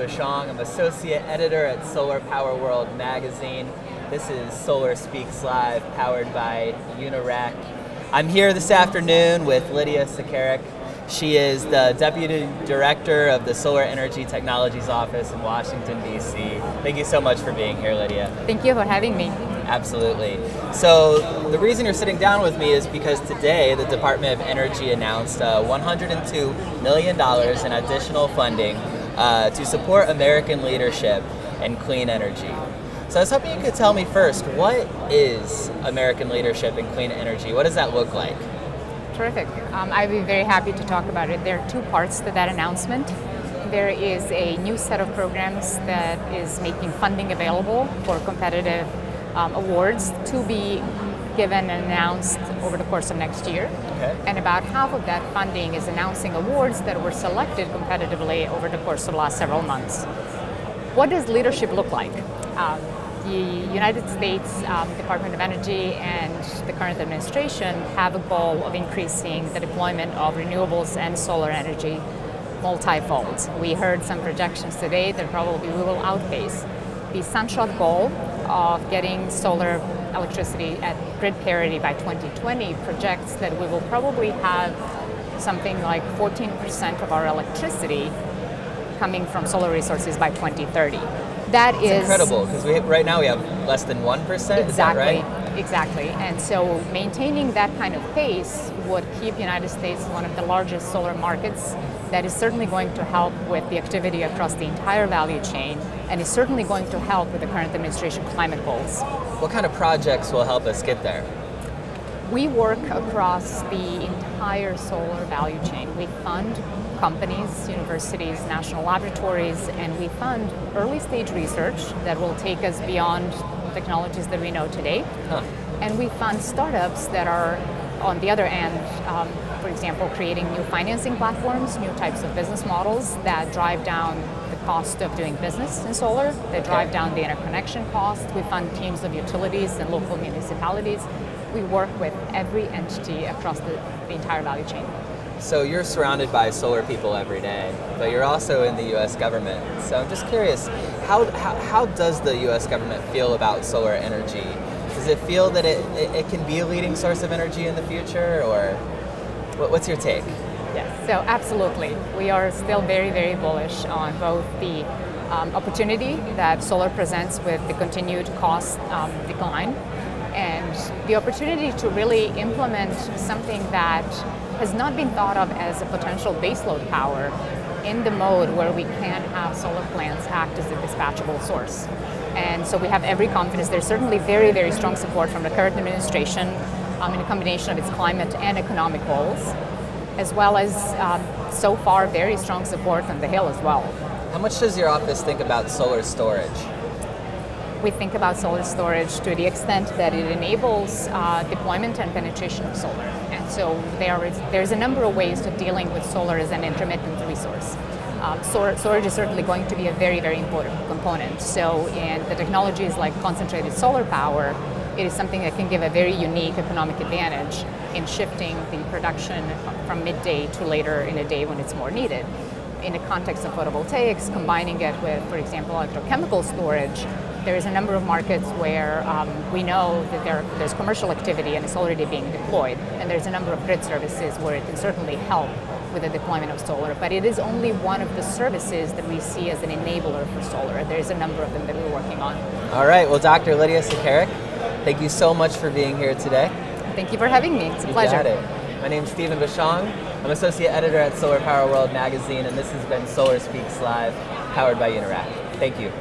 Bashong. I'm associate editor at Solar Power World magazine. This is Solar Speaks Live, powered by Unirac. I'm here this afternoon with Lidija Sekaric. She is the Deputy Director of the Solar Energy Technologies Office in Washington, D.C. Thank you so much for being here, Lydia. Thank you for having me. Absolutely. So the reason you're sitting down with me is because today the Department of Energy announced $102 million in additional funding to support American leadership in clean energy. So I was hoping you could tell me first, what is American leadership in clean energy? What does that look like? Terrific. I'd be very happy to talk about it. There are two parts to that announcement. There is a new set of programs that is making funding available for competitive awards to be given and announced over the course of next year. Okay. And about half of that funding is announcing awards that were selected competitively over the course of the last several months. What does leadership look like? The United States Department of Energy and the current administration have a goal of increasing the deployment of renewables and solar energy multifold. We heard some projections today that probably we will outpace. The SunShot goal of getting solar electricity at grid parity by 2020 projects that we will probably have something like 14% of our electricity coming from solar resources by 2030. That's incredible, because right now we have less than 1%, exactly, is that right? Exactly, and so maintaining that kind of pace would keep the United States one of the largest solar markets. That is certainly going to help with the activity across the entire value chain, and is certainly going to help with the current administration climate goals. What kind of projects will help us get there? We work across the entire solar value chain. We fund companies, universities, national laboratories, and we fund early stage research that will take us beyond technologies that we know today. And we fund startups that are, on the other end, for example, creating new financing platforms, new types of business models that drive down the cost of doing business in solar, that drive down the interconnection cost. We fund teams of utilities and local municipalities. We work with every entity across the entire value chain. So you're surrounded by solar people every day, but you're also in the U.S. government. So I'm just curious, how does the U.S. government feel about solar energy? Does it feel that it can be a leading source of energy in the future, or what's your take? Yes, so absolutely. We are still very, very bullish on both the opportunity that solar presents with the continued cost decline, and the opportunity to really implement something that has not been thought of as a potential baseload power in the mode where we can have solar plants act as a dispatchable source. And so we have every confidence. There's certainly very, very strong support from the current administration in a combination of its climate and economic goals, as well as so far very strong support on the Hill as well. How much does your office think about solar storage? We think about solar storage to the extent that it enables deployment and penetration of solar. And so there's a number of ways of dealing with solar as an intermittent resource. Storage is certainly going to be a very, very important component. So in the technologies like concentrated solar power, it is something that can give a very unique economic advantage in shifting the production from midday to later in a day when it's more needed. In the context of photovoltaics, combining it with, for example, electrochemical storage, there is a number of markets where we know that there's commercial activity and it's already being deployed, and there's a number of grid services where it can certainly help with the deployment of solar, but it is only one of the services that we see as an enabler for solar. There's a number of them that we're working on. All right, well, Dr. Lidija Sekaric, thank you so much for being here today. Thank you for having me. It's a pleasure. You got it. My name is Stephen Bashong. I'm associate editor at Solar Power World magazine, and this has been Solar Speaks Live, powered by Unirac. Thank you.